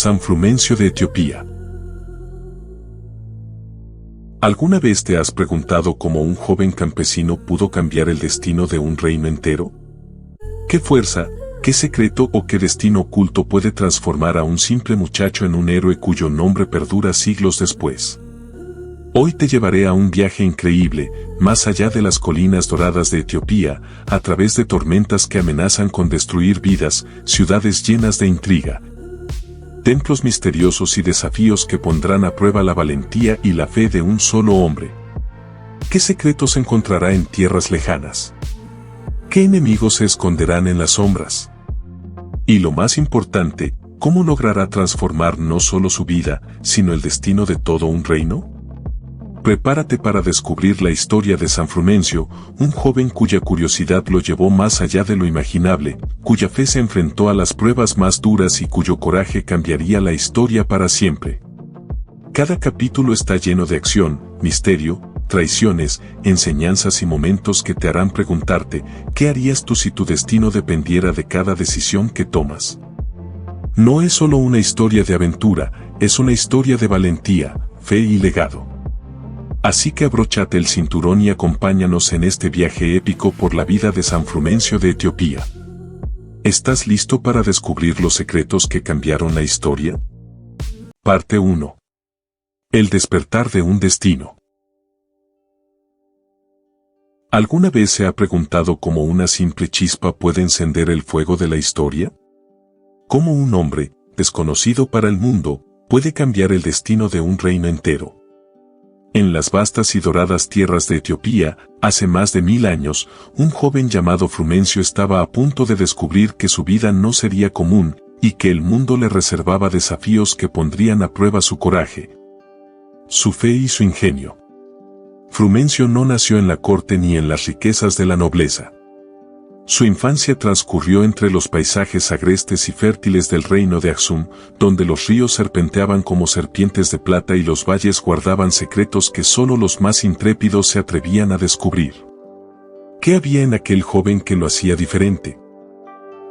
San Frumencio de Etiopía. ¿Alguna vez te has preguntado cómo un joven campesino pudo cambiar el destino de un reino entero? ¿Qué fuerza, qué secreto o qué destino oculto puede transformar a un simple muchacho en un héroe cuyo nombre perdura siglos después? Hoy te llevaré a un viaje increíble, más allá de las colinas doradas de Etiopía, a través de tormentas que amenazan con destruir vidas, ciudades llenas de intriga, templos misteriosos y desafíos que pondrán a prueba la valentía y la fe de un solo hombre. ¿Qué secretos encontrará en tierras lejanas? ¿Qué enemigos se esconderán en las sombras? Y lo más importante, ¿cómo logrará transformar no solo su vida, sino el destino de todo un reino? Prepárate para descubrir la historia de San Frumencio, un joven cuya curiosidad lo llevó más allá de lo imaginable, cuya fe se enfrentó a las pruebas más duras y cuyo coraje cambiaría la historia para siempre. Cada capítulo está lleno de acción, misterio, traiciones, enseñanzas y momentos que te harán preguntarte, ¿qué harías tú si tu destino dependiera de cada decisión que tomas? No es solo una historia de aventura, es una historia de valentía, fe y legado. Así que abróchate el cinturón y acompáñanos en este viaje épico por la vida de San Frumencio de Etiopía. ¿Estás listo para descubrir los secretos que cambiaron la historia? Parte 1. El despertar de un destino. ¿Alguna vez se ha preguntado cómo una simple chispa puede encender el fuego de la historia? ¿Cómo un hombre, desconocido para el mundo, puede cambiar el destino de un reino entero? En las vastas y doradas tierras de Etiopía, hace más de 1000 años, un joven llamado Frumencio estaba a punto de descubrir que su vida no sería común, y que el mundo le reservaba desafíos que pondrían a prueba su coraje, su fe y su ingenio. Frumencio no nació en la corte ni en las riquezas de la nobleza. Su infancia transcurrió entre los paisajes agrestes y fértiles del reino de Axum, donde los ríos serpenteaban como serpientes de plata y los valles guardaban secretos que solo los más intrépidos se atrevían a descubrir. ¿Qué había en aquel joven que lo hacía diferente?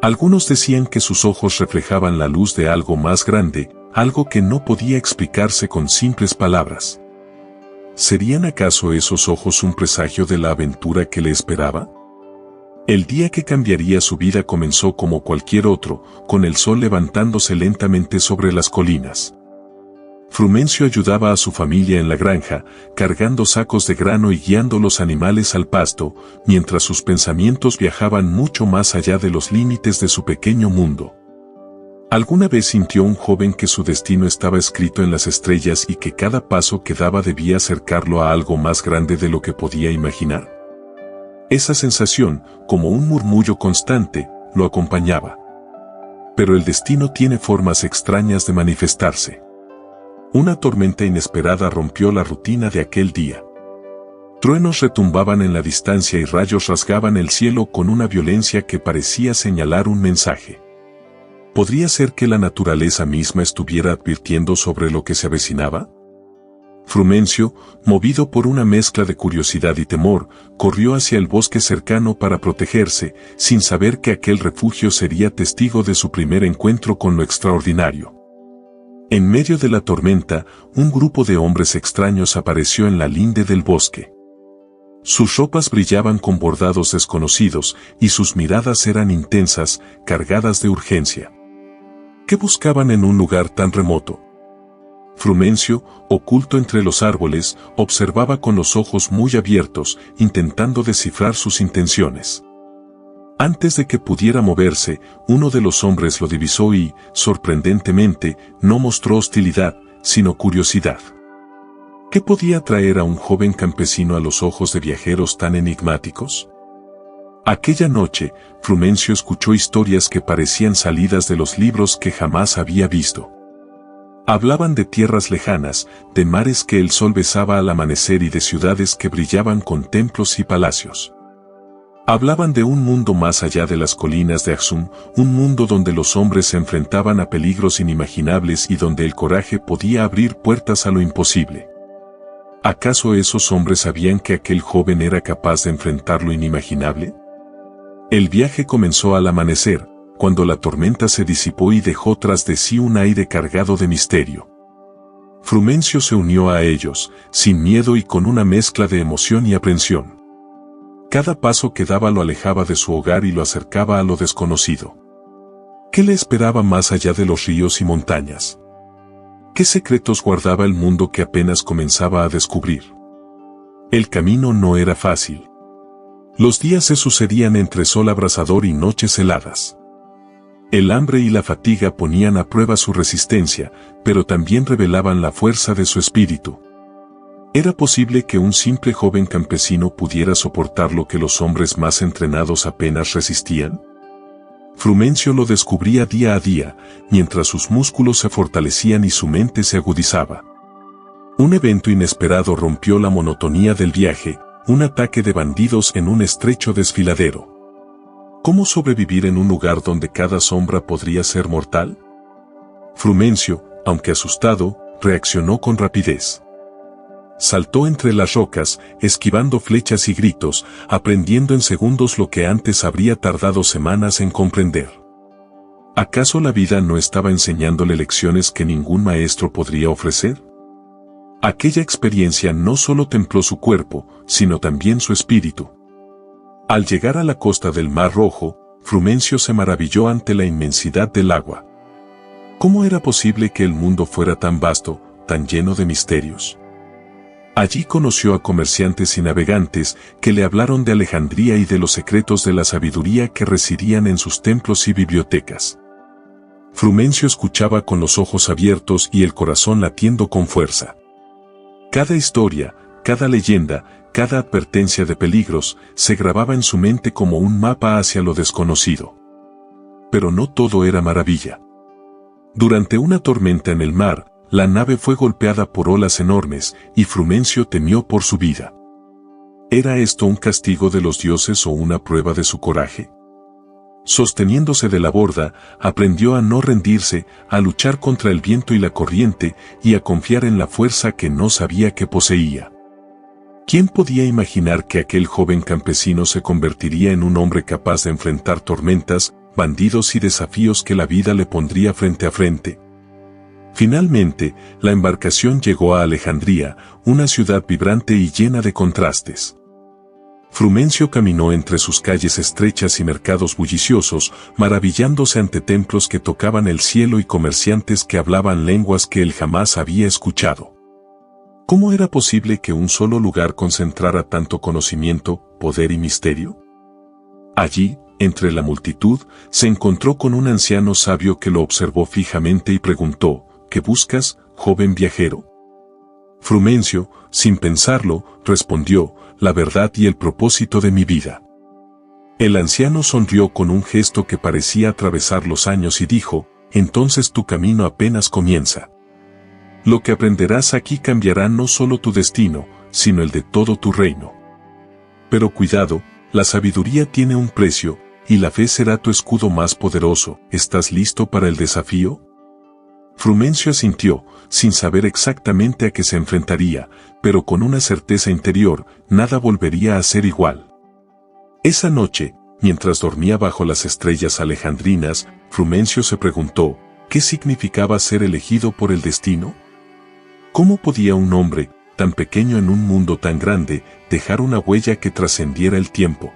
Algunos decían que sus ojos reflejaban la luz de algo más grande, algo que no podía explicarse con simples palabras. ¿Serían acaso esos ojos un presagio de la aventura que le esperaba? El día que cambiaría su vida comenzó como cualquier otro, con el sol levantándose lentamente sobre las colinas. Frumencio ayudaba a su familia en la granja, cargando sacos de grano y guiando los animales al pasto, mientras sus pensamientos viajaban mucho más allá de los límites de su pequeño mundo. ¿Alguna vez sintió un joven que su destino estaba escrito en las estrellas y que cada paso que daba debía acercarlo a algo más grande de lo que podía imaginar? Esa sensación, como un murmullo constante, lo acompañaba. Pero el destino tiene formas extrañas de manifestarse. Una tormenta inesperada rompió la rutina de aquel día. Truenos retumbaban en la distancia y rayos rasgaban el cielo con una violencia que parecía señalar un mensaje. ¿Podría ser que la naturaleza misma estuviera advirtiendo sobre lo que se avecinaba? Frumencio, movido por una mezcla de curiosidad y temor, corrió hacia el bosque cercano para protegerse, sin saber que aquel refugio sería testigo de su primer encuentro con lo extraordinario. En medio de la tormenta, un grupo de hombres extraños apareció en la linde del bosque. Sus ropas brillaban con bordados desconocidos, y sus miradas eran intensas, cargadas de urgencia. ¿Qué buscaban en un lugar tan remoto? Frumencio, oculto entre los árboles, observaba con los ojos muy abiertos, intentando descifrar sus intenciones. Antes de que pudiera moverse, uno de los hombres lo divisó y, sorprendentemente, no mostró hostilidad, sino curiosidad. ¿Qué podía traer a un joven campesino a los ojos de viajeros tan enigmáticos? Aquella noche, Frumencio escuchó historias que parecían salidas de los libros que jamás había visto. Hablaban de tierras lejanas, de mares que el sol besaba al amanecer y de ciudades que brillaban con templos y palacios. Hablaban de un mundo más allá de las colinas de Axum, un mundo donde los hombres se enfrentaban a peligros inimaginables y donde el coraje podía abrir puertas a lo imposible. ¿Acaso esos hombres sabían que aquel joven era capaz de enfrentar lo inimaginable? El viaje comenzó al amanecer, cuando la tormenta se disipó y dejó tras de sí un aire cargado de misterio. Frumencio se unió a ellos, sin miedo y con una mezcla de emoción y aprensión. Cada paso que daba lo alejaba de su hogar y lo acercaba a lo desconocido. ¿Qué le esperaba más allá de los ríos y montañas? ¿Qué secretos guardaba el mundo que apenas comenzaba a descubrir? El camino no era fácil. Los días se sucedían entre sol abrasador y noches heladas. El hambre y la fatiga ponían a prueba su resistencia, pero también revelaban la fuerza de su espíritu. ¿Era posible que un simple joven campesino pudiera soportar lo que los hombres más entrenados apenas resistían? Frumencio lo descubría día a día, mientras sus músculos se fortalecían y su mente se agudizaba. Un evento inesperado rompió la monotonía del viaje, un ataque de bandidos en un estrecho desfiladero. ¿Cómo sobrevivir en un lugar donde cada sombra podría ser mortal? Frumencio, aunque asustado, reaccionó con rapidez. Saltó entre las rocas, esquivando flechas y gritos, aprendiendo en segundos lo que antes habría tardado semanas en comprender. ¿Acaso la vida no estaba enseñándole lecciones que ningún maestro podría ofrecer? Aquella experiencia no solo templó su cuerpo, sino también su espíritu. Al llegar a la costa del Mar Rojo, Frumencio se maravilló ante la inmensidad del agua. ¿Cómo era posible que el mundo fuera tan vasto, tan lleno de misterios? Allí conoció a comerciantes y navegantes que le hablaron de Alejandría y de los secretos de la sabiduría que residían en sus templos y bibliotecas. Frumencio escuchaba con los ojos abiertos y el corazón latiendo con fuerza. Cada historia, cada leyenda, cada advertencia de peligros, se grababa en su mente como un mapa hacia lo desconocido. Pero no todo era maravilla. Durante una tormenta en el mar, la nave fue golpeada por olas enormes, y Frumencio temió por su vida. ¿Era esto un castigo de los dioses o una prueba de su coraje? Sosteniéndose de la borda, aprendió a no rendirse, a luchar contra el viento y la corriente, y a confiar en la fuerza que no sabía que poseía. ¿Quién podía imaginar que aquel joven campesino se convertiría en un hombre capaz de enfrentar tormentas, bandidos y desafíos que la vida le pondría frente a frente? Finalmente, la embarcación llegó a Alejandría, una ciudad vibrante y llena de contrastes. Frumencio caminó entre sus calles estrechas y mercados bulliciosos, maravillándose ante templos que tocaban el cielo y comerciantes que hablaban lenguas que él jamás había escuchado. ¿Cómo era posible que un solo lugar concentrara tanto conocimiento, poder y misterio? Allí, entre la multitud, se encontró con un anciano sabio que lo observó fijamente y preguntó: ¿qué buscas, joven viajero? Frumencio, sin pensarlo, respondió: la verdad y el propósito de mi vida. El anciano sonrió con un gesto que parecía atravesar los años y dijo: entonces tu camino apenas comienza. Lo que aprenderás aquí cambiará no solo tu destino, sino el de todo tu reino. Pero cuidado, la sabiduría tiene un precio, y la fe será tu escudo más poderoso. ¿Estás listo para el desafío? Frumencio asintió, sin saber exactamente a qué se enfrentaría, pero con una certeza interior: nada volvería a ser igual. Esa noche, mientras dormía bajo las estrellas alejandrinas, Frumencio se preguntó: ¿qué significaba ser elegido por el destino? ¿Cómo podía un hombre, tan pequeño en un mundo tan grande, dejar una huella que trascendiera el tiempo?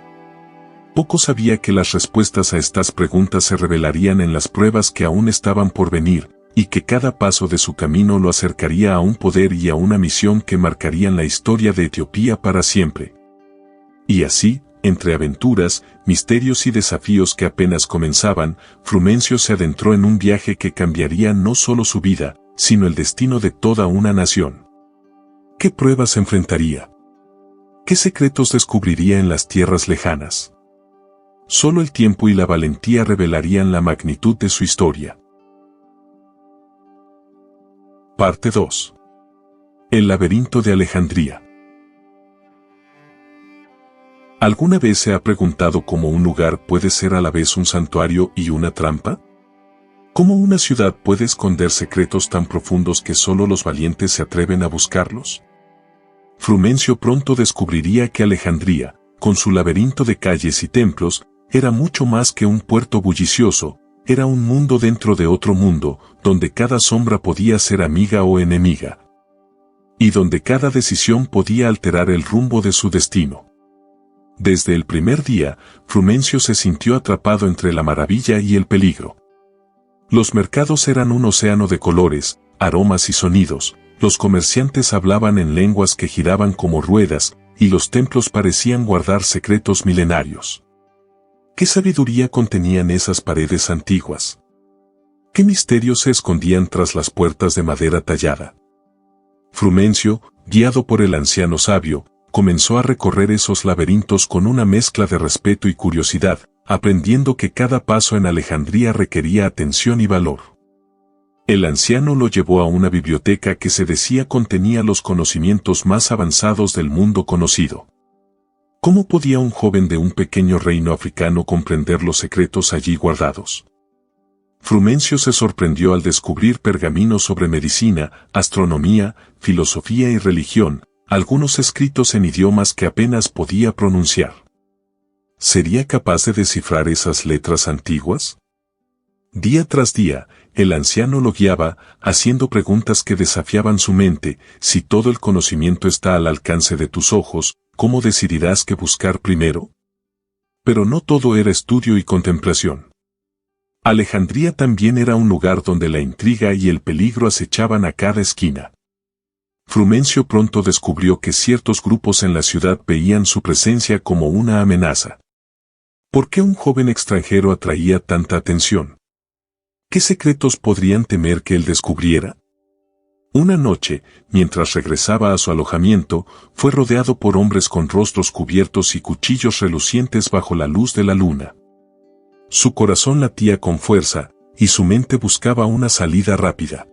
Poco sabía que las respuestas a estas preguntas se revelarían en las pruebas que aún estaban por venir, y que cada paso de su camino lo acercaría a un poder y a una misión que marcarían la historia de Etiopía para siempre. Y así, entre aventuras, misterios y desafíos que apenas comenzaban, Frumencio se adentró en un viaje que cambiaría no solo su vida, sino el destino de toda una nación. ¿Qué pruebas enfrentaría? ¿Qué secretos descubriría en las tierras lejanas? Solo el tiempo y la valentía revelarían la magnitud de su historia. Parte 2. El laberinto de Alejandría. ¿Alguna vez se ha preguntado cómo un lugar puede ser a la vez un santuario y una trampa? ¿Cómo una ciudad puede esconder secretos tan profundos que solo los valientes se atreven a buscarlos? Frumencio pronto descubriría que Alejandría, con su laberinto de calles y templos, era mucho más que un puerto bullicioso, era un mundo dentro de otro mundo, donde cada sombra podía ser amiga o enemiga. Y donde cada decisión podía alterar el rumbo de su destino. Desde el primer día, Frumencio se sintió atrapado entre la maravilla y el peligro. Los mercados eran un océano de colores, aromas y sonidos, los comerciantes hablaban en lenguas que giraban como ruedas, y los templos parecían guardar secretos milenarios. ¿Qué sabiduría contenían esas paredes antiguas? ¿Qué misterios se escondían tras las puertas de madera tallada? Frumencio, guiado por el anciano sabio, comenzó a recorrer esos laberintos con una mezcla de respeto y curiosidad, aprendiendo que cada paso en Alejandría requería atención y valor. El anciano lo llevó a una biblioteca que se decía contenía los conocimientos más avanzados del mundo conocido. ¿Cómo podía un joven de un pequeño reino africano comprender los secretos allí guardados? Frumencio se sorprendió al descubrir pergaminos sobre medicina, astronomía, filosofía y religión, algunos escritos en idiomas que apenas podía pronunciar. ¿Sería capaz de descifrar esas letras antiguas? Día tras día, el anciano lo guiaba, haciendo preguntas que desafiaban su mente. Si todo el conocimiento está al alcance de tus ojos, ¿cómo decidirás qué buscar primero? Pero no todo era estudio y contemplación. Alejandría también era un lugar donde la intriga y el peligro acechaban a cada esquina. Frumencio pronto descubrió que ciertos grupos en la ciudad veían su presencia como una amenaza. ¿Por qué un joven extranjero atraía tanta atención? ¿Qué secretos podrían temer que él descubriera? Una noche, mientras regresaba a su alojamiento, fue rodeado por hombres con rostros cubiertos y cuchillos relucientes bajo la luz de la luna. Su corazón latía con fuerza, y su mente buscaba una salida rápida.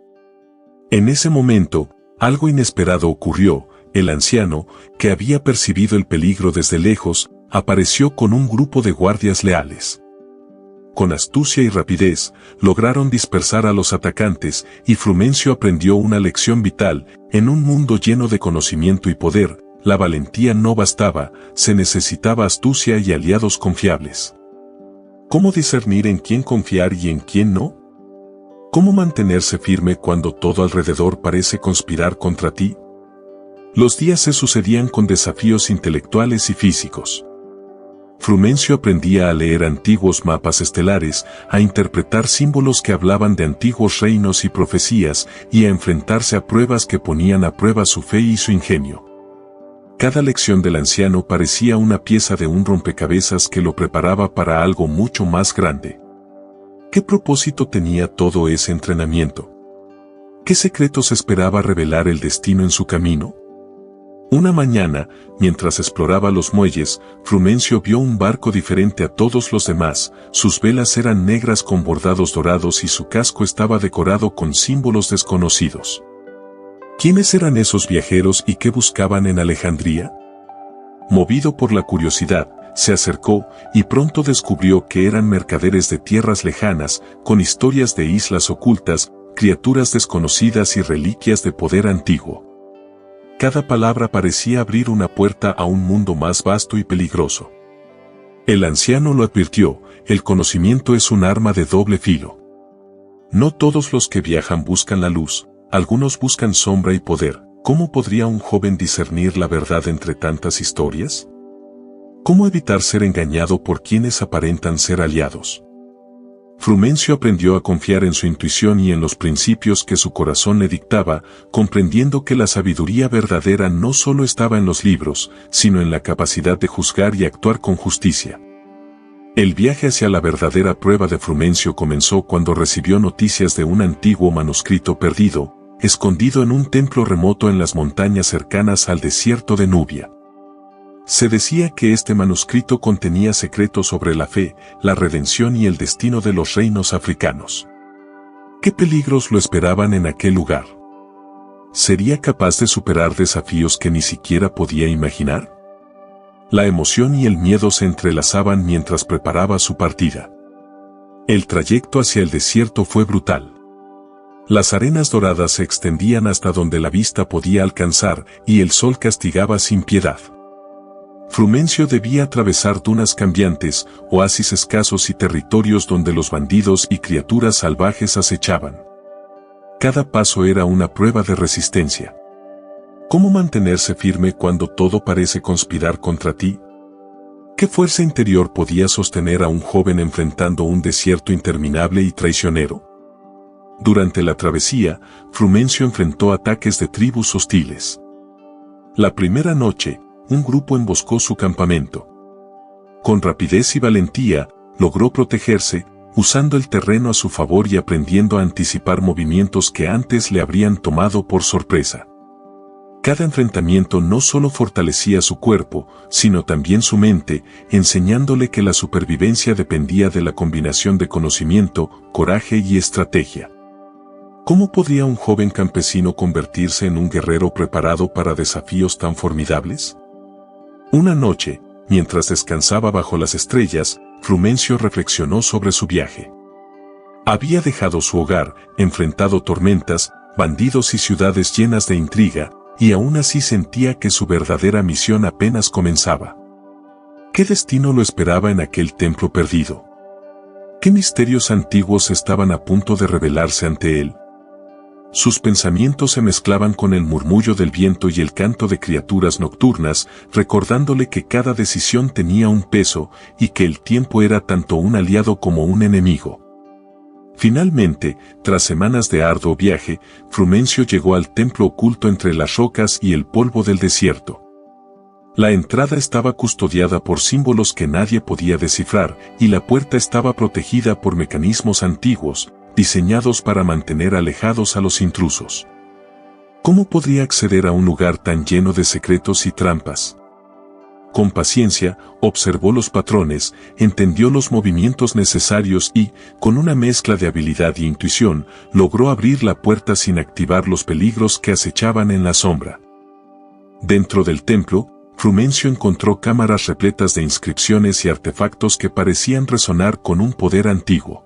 En ese momento, algo inesperado ocurrió. El anciano, que había percibido el peligro desde lejos, apareció con un grupo de guardias leales. Con astucia y rapidez, lograron dispersar a los atacantes, y Frumencio aprendió una lección vital: en un mundo lleno de conocimiento y poder, la valentía no bastaba, se necesitaba astucia y aliados confiables. ¿Cómo discernir en quién confiar y en quién no? ¿Cómo mantenerse firme cuando todo alrededor parece conspirar contra ti? Los días se sucedían con desafíos intelectuales y físicos. Frumencio aprendía a leer antiguos mapas estelares, a interpretar símbolos que hablaban de antiguos reinos y profecías, y a enfrentarse a pruebas que ponían a prueba su fe y su ingenio. Cada lección del anciano parecía una pieza de un rompecabezas que lo preparaba para algo mucho más grande. ¿Qué propósito tenía todo ese entrenamiento? ¿Qué secretos esperaba revelar el destino en su camino? Una mañana, mientras exploraba los muelles, Frumencio vio un barco diferente a todos los demás. Sus velas eran negras con bordados dorados y su casco estaba decorado con símbolos desconocidos. ¿Quiénes eran esos viajeros y qué buscaban en Alejandría? Movido por la curiosidad, se acercó y pronto descubrió que eran mercaderes de tierras lejanas, con historias de islas ocultas, criaturas desconocidas y reliquias de poder antiguo. Cada palabra parecía abrir una puerta a un mundo más vasto y peligroso. El anciano lo advirtió: el conocimiento es un arma de doble filo. No todos los que viajan buscan la luz, algunos buscan sombra y poder. ¿Cómo podría un joven discernir la verdad entre tantas historias? ¿Cómo evitar ser engañado por quienes aparentan ser aliados? Frumencio aprendió a confiar en su intuición y en los principios que su corazón le dictaba, comprendiendo que la sabiduría verdadera no solo estaba en los libros, sino en la capacidad de juzgar y actuar con justicia. El viaje hacia la verdadera prueba de Frumencio comenzó cuando recibió noticias de un antiguo manuscrito perdido, escondido en un templo remoto en las montañas cercanas al desierto de Nubia. Se decía que este manuscrito contenía secretos sobre la fe, la redención y el destino de los reinos africanos. ¿Qué peligros lo esperaban en aquel lugar? ¿Sería capaz de superar desafíos que ni siquiera podía imaginar? La emoción y el miedo se entrelazaban mientras preparaba su partida. El trayecto hacia el desierto fue brutal. Las arenas doradas se extendían hasta donde la vista podía alcanzar, y el sol castigaba sin piedad. Frumencio debía atravesar dunas cambiantes, oasis escasos y territorios donde los bandidos y criaturas salvajes acechaban. Cada paso era una prueba de resistencia. ¿Cómo mantenerse firme cuando todo parece conspirar contra ti? ¿Qué fuerza interior podía sostener a un joven enfrentando un desierto interminable y traicionero? Durante la travesía, Frumencio enfrentó ataques de tribus hostiles. La primera noche, un grupo emboscó su campamento. Con rapidez y valentía, logró protegerse, usando el terreno a su favor y aprendiendo a anticipar movimientos que antes le habrían tomado por sorpresa. Cada enfrentamiento no solo fortalecía su cuerpo, sino también su mente, enseñándole que la supervivencia dependía de la combinación de conocimiento, coraje y estrategia. ¿Cómo podría un joven campesino convertirse en un guerrero preparado para desafíos tan formidables? Una noche, mientras descansaba bajo las estrellas, Frumencio reflexionó sobre su viaje. Había dejado su hogar, enfrentado tormentas, bandidos y ciudades llenas de intriga, y aún así sentía que su verdadera misión apenas comenzaba. ¿Qué destino lo esperaba en aquel templo perdido? ¿Qué misterios antiguos estaban a punto de revelarse ante él? Sus pensamientos se mezclaban con el murmullo del viento y el canto de criaturas nocturnas, recordándole que cada decisión tenía un peso y que el tiempo era tanto un aliado como un enemigo. Finalmente, tras semanas de arduo viaje, Frumencio llegó al templo oculto entre las rocas y el polvo del desierto. La entrada estaba custodiada por símbolos que nadie podía descifrar, y la puerta estaba protegida por mecanismos antiguos, diseñados para mantener alejados a los intrusos. ¿Cómo podría acceder a un lugar tan lleno de secretos y trampas? Con paciencia, observó los patrones, entendió los movimientos necesarios y, con una mezcla de habilidad y intuición, logró abrir la puerta sin activar los peligros que acechaban en la sombra. Dentro del templo, Frumencio encontró cámaras repletas de inscripciones y artefactos que parecían resonar con un poder antiguo.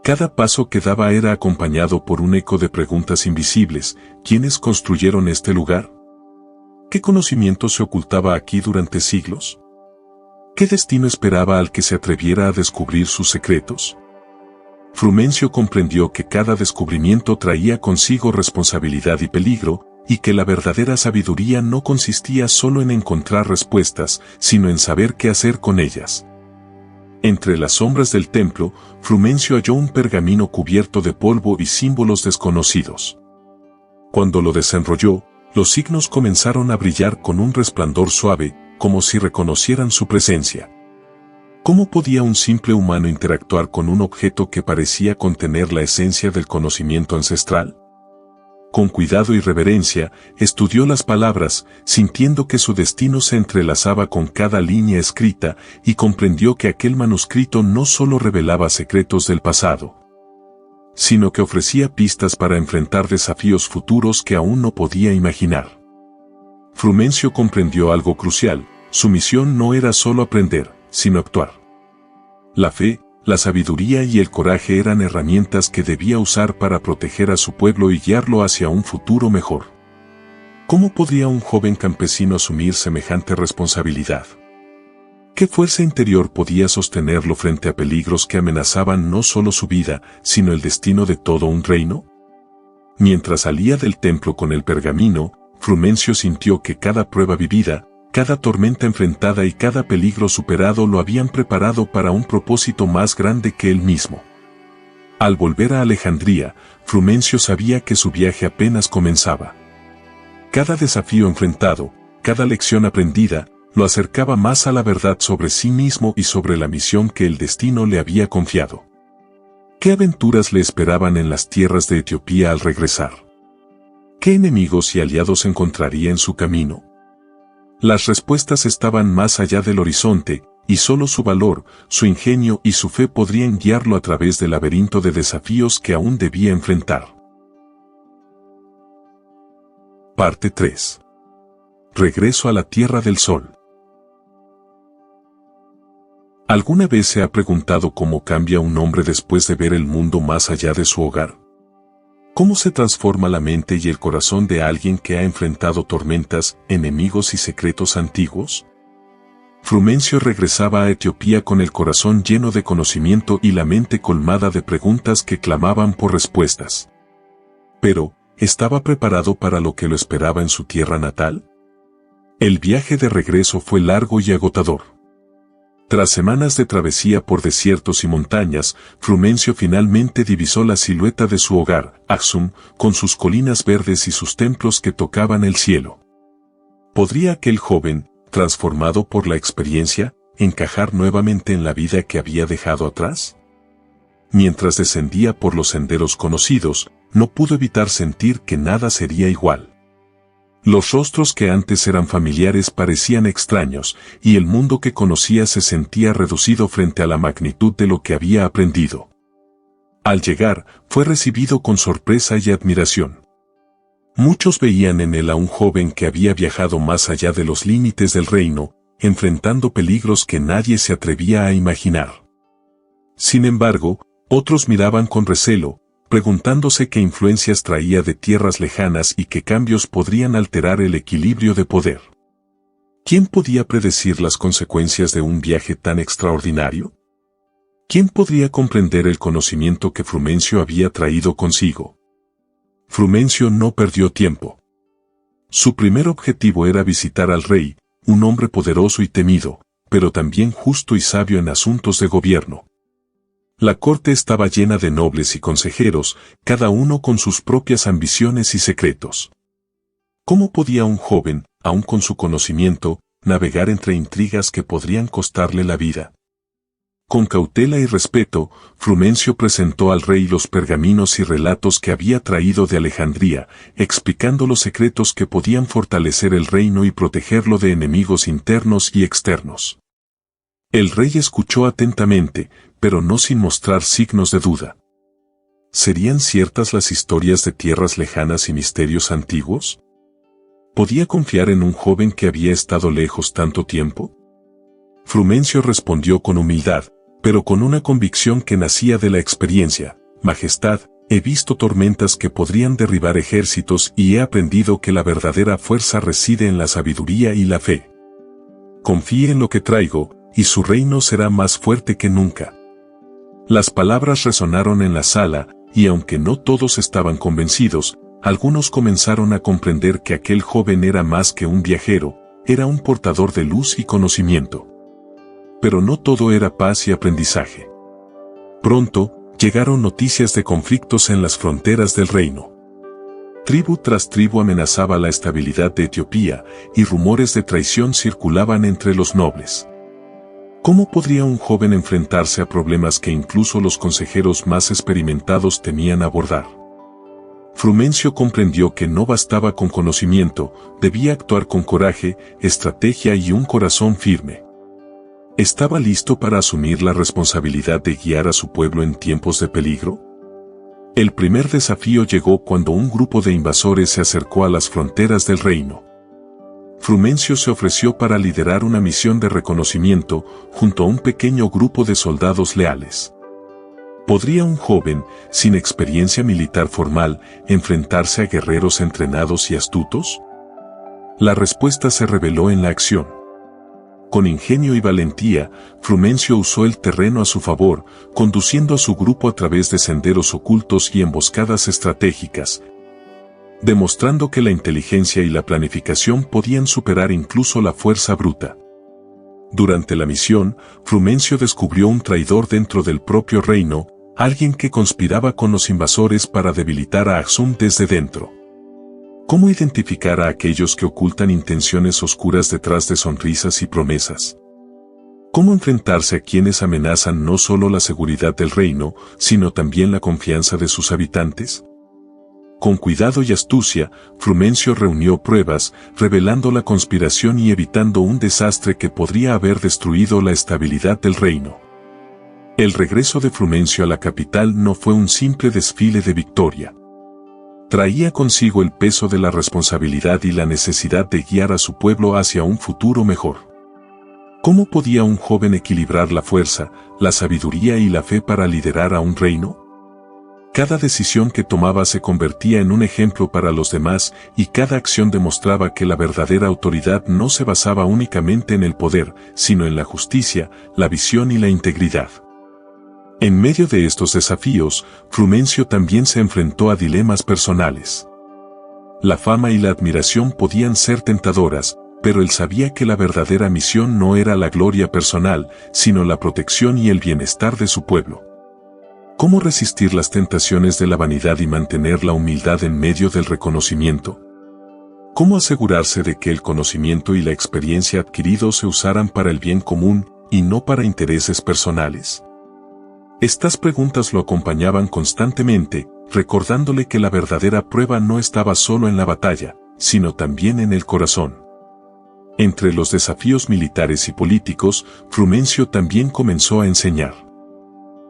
Cada paso que daba era acompañado por un eco de preguntas invisibles. ¿Quiénes construyeron este lugar? ¿Qué conocimiento se ocultaba aquí durante siglos? ¿Qué destino esperaba al que se atreviera a descubrir sus secretos? Frumencio comprendió que cada descubrimiento traía consigo responsabilidad y peligro, y que la verdadera sabiduría no consistía solo en encontrar respuestas, sino en saber qué hacer con ellas. Entre las sombras del templo, Frumencio halló un pergamino cubierto de polvo y símbolos desconocidos. Cuando lo desenrolló, los signos comenzaron a brillar con un resplandor suave, como si reconocieran su presencia. ¿Cómo podía un simple humano interactuar con un objeto que parecía contener la esencia del conocimiento ancestral? Con cuidado y reverencia, estudió las palabras, sintiendo que su destino se entrelazaba con cada línea escrita, y comprendió que aquel manuscrito no solo revelaba secretos del pasado, sino que ofrecía pistas para enfrentar desafíos futuros que aún no podía imaginar. Frumencio comprendió algo crucial: su misión no era solo aprender, sino actuar. La fe, la sabiduría y el coraje eran herramientas que debía usar para proteger a su pueblo y guiarlo hacia un futuro mejor. ¿Cómo podría un joven campesino asumir semejante responsabilidad? ¿Qué fuerza interior podía sostenerlo frente a peligros que amenazaban no solo su vida, sino el destino de todo un reino? Mientras salía del templo con el pergamino, Frumencio sintió que cada prueba vivida, cada tormenta enfrentada y cada peligro superado lo habían preparado para un propósito más grande que él mismo. Al volver a Alejandría, Frumencio sabía que su viaje apenas comenzaba. Cada desafío enfrentado, cada lección aprendida, lo acercaba más a la verdad sobre sí mismo y sobre la misión que el destino le había confiado. ¿Qué aventuras le esperaban en las tierras de Etiopía al regresar? ¿Qué enemigos y aliados encontraría en su camino? Las respuestas estaban más allá del horizonte, y solo su valor, su ingenio y su fe podrían guiarlo a través del laberinto de desafíos que aún debía enfrentar. Parte 3. Regreso a la Tierra del Sol. ¿Alguna vez se ha preguntado cómo cambia un hombre después de ver el mundo más allá de su hogar? ¿Cómo se transforma la mente y el corazón de alguien que ha enfrentado tormentas, enemigos y secretos antiguos? Frumencio regresaba a Etiopía con el corazón lleno de conocimiento y la mente colmada de preguntas que clamaban por respuestas. Pero, ¿estaba preparado para lo que lo esperaba en su tierra natal? El viaje de regreso fue largo y agotador. Tras semanas de travesía por desiertos y montañas, Frumencio finalmente divisó la silueta de su hogar, Aksum, con sus colinas verdes y sus templos que tocaban el cielo. ¿Podría aquel joven, transformado por la experiencia, encajar nuevamente en la vida que había dejado atrás? Mientras descendía por los senderos conocidos, no pudo evitar sentir que nada sería igual. Los rostros que antes eran familiares parecían extraños, y el mundo que conocía se sentía reducido frente a la magnitud de lo que había aprendido. Al llegar, fue recibido con sorpresa y admiración. Muchos veían en él a un joven que había viajado más allá de los límites del reino, enfrentando peligros que nadie se atrevía a imaginar. Sin embargo, otros miraban con recelo, preguntándose qué influencias traía de tierras lejanas y qué cambios podrían alterar el equilibrio de poder. ¿Quién podía predecir las consecuencias de un viaje tan extraordinario? ¿Quién podría comprender el conocimiento que Frumencio había traído consigo? Frumencio no perdió tiempo. Su primer objetivo era visitar al rey, un hombre poderoso y temido, pero también justo y sabio en asuntos de gobierno. La corte estaba llena de nobles y consejeros, cada uno con sus propias ambiciones y secretos. ¿Cómo podía un joven, aun con su conocimiento, navegar entre intrigas que podrían costarle la vida? Con cautela y respeto, Frumencio presentó al rey los pergaminos y relatos que había traído de Alejandría, explicando los secretos que podían fortalecer el reino y protegerlo de enemigos internos y externos. El rey escuchó atentamente, pero no sin mostrar signos de duda. ¿Serían ciertas las historias de tierras lejanas y misterios antiguos? ¿Podía confiar en un joven que había estado lejos tanto tiempo? Frumencio respondió con humildad, pero con una convicción que nacía de la experiencia. Majestad, he visto tormentas que podrían derribar ejércitos y he aprendido que la verdadera fuerza reside en la sabiduría y la fe. Confíe en lo que traigo, y su reino será más fuerte que nunca. Las palabras resonaron en la sala, y aunque no todos estaban convencidos, algunos comenzaron a comprender que aquel joven era más que un viajero, era un portador de luz y conocimiento. Pero no todo era paz y aprendizaje. Pronto, llegaron noticias de conflictos en las fronteras del reino. Tribu tras tribu amenazaba la estabilidad de Etiopía, y rumores de traición circulaban entre los nobles. ¿Cómo podría un joven enfrentarse a problemas que incluso los consejeros más experimentados temían abordar? Frumencio comprendió que no bastaba con conocimiento, debía actuar con coraje, estrategia y un corazón firme. ¿Estaba listo para asumir la responsabilidad de guiar a su pueblo en tiempos de peligro? El primer desafío llegó cuando un grupo de invasores se acercó a las fronteras del reino. Frumencio se ofreció para liderar una misión de reconocimiento junto a un pequeño grupo de soldados leales. ¿Podría un joven, sin experiencia militar formal, enfrentarse a guerreros entrenados y astutos? La respuesta se reveló en la acción. Con ingenio y valentía, Frumencio usó el terreno a su favor, conduciendo a su grupo a través de senderos ocultos y emboscadas estratégicas, demostrando que la inteligencia y la planificación podían superar incluso la fuerza bruta. Durante la misión, Frumencio descubrió un traidor dentro del propio reino, alguien que conspiraba con los invasores para debilitar a Aksum desde dentro. ¿Cómo identificar a aquellos que ocultan intenciones oscuras detrás de sonrisas y promesas? ¿Cómo enfrentarse a quienes amenazan no solo la seguridad del reino, sino también la confianza de sus habitantes? Con cuidado y astucia, Frumencio reunió pruebas, revelando la conspiración y evitando un desastre que podría haber destruido la estabilidad del reino. El regreso de Frumencio a la capital no fue un simple desfile de victoria. Traía consigo el peso de la responsabilidad y la necesidad de guiar a su pueblo hacia un futuro mejor. ¿Cómo podía un joven equilibrar la fuerza, la sabiduría y la fe para liderar a un reino? Cada decisión que tomaba se convertía en un ejemplo para los demás y cada acción demostraba que la verdadera autoridad no se basaba únicamente en el poder, sino en la justicia, la visión y la integridad. En medio de estos desafíos, Frumencio también se enfrentó a dilemas personales. La fama y la admiración podían ser tentadoras, pero él sabía que la verdadera misión no era la gloria personal, sino la protección y el bienestar de su pueblo. ¿Cómo resistir las tentaciones de la vanidad y mantener la humildad en medio del reconocimiento? ¿Cómo asegurarse de que el conocimiento y la experiencia adquiridos se usaran para el bien común y no para intereses personales? Estas preguntas lo acompañaban constantemente, recordándole que la verdadera prueba no estaba solo en la batalla, sino también en el corazón. Entre los desafíos militares y políticos, Frumencio también comenzó a enseñar.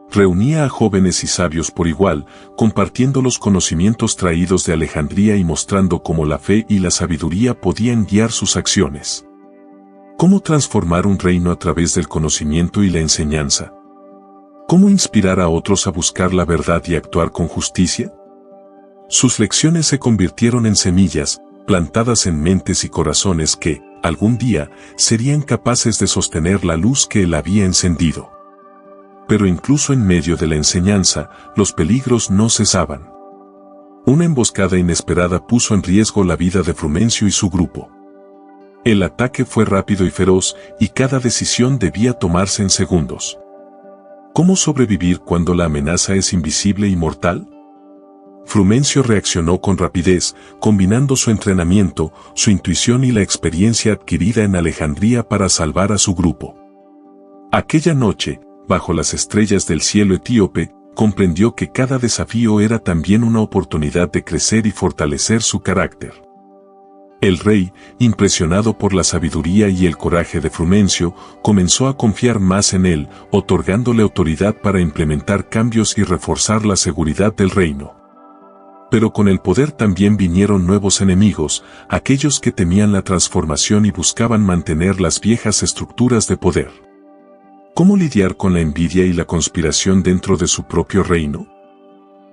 Reunía a jóvenes y sabios por igual, compartiendo los conocimientos traídos de Alejandría y mostrando cómo la fe y la sabiduría podían guiar sus acciones. ¿Cómo transformar un reino a través del conocimiento y la enseñanza? ¿Cómo inspirar a otros a buscar la verdad y actuar con justicia? Sus lecciones se convirtieron en semillas, plantadas en mentes y corazones que, algún día, serían capaces de sostener la luz que él había encendido. Pero incluso en medio de la enseñanza, los peligros no cesaban. Una emboscada inesperada puso en riesgo la vida de Frumencio y su grupo. El ataque fue rápido y feroz, y cada decisión debía tomarse en segundos. ¿Cómo sobrevivir cuando la amenaza es invisible y mortal? Frumencio reaccionó con rapidez, combinando su entrenamiento, su intuición y la experiencia adquirida en Alejandría para salvar a su grupo. Aquella noche, bajo las estrellas del cielo etíope, comprendió que cada desafío era también una oportunidad de crecer y fortalecer su carácter. El rey, impresionado por la sabiduría y el coraje de Frumencio, comenzó a confiar más en él, otorgándole autoridad para implementar cambios y reforzar la seguridad del reino. Pero con el poder también vinieron nuevos enemigos, aquellos que temían la transformación y buscaban mantener las viejas estructuras de poder. ¿Cómo lidiar con la envidia y la conspiración dentro de su propio reino?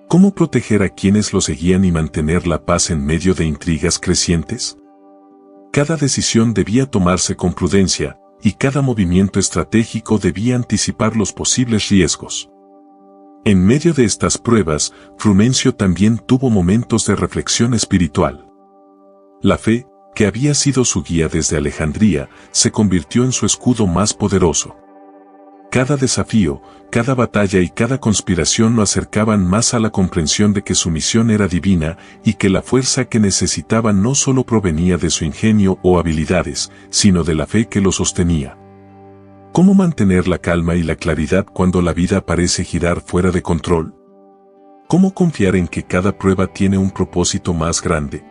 ¿Cómo proteger a quienes lo seguían y mantener la paz en medio de intrigas crecientes? Cada decisión debía tomarse con prudencia, y cada movimiento estratégico debía anticipar los posibles riesgos. En medio de estas pruebas, Frumencio también tuvo momentos de reflexión espiritual. La fe, que había sido su guía desde Alejandría, se convirtió en su escudo más poderoso. Cada desafío, cada batalla y cada conspiración lo acercaban más a la comprensión de que su misión era divina y que la fuerza que necesitaba no solo provenía de su ingenio o habilidades, sino de la fe que lo sostenía. ¿Cómo mantener la calma y la claridad cuando la vida parece girar fuera de control? ¿Cómo confiar en que cada prueba tiene un propósito más grande?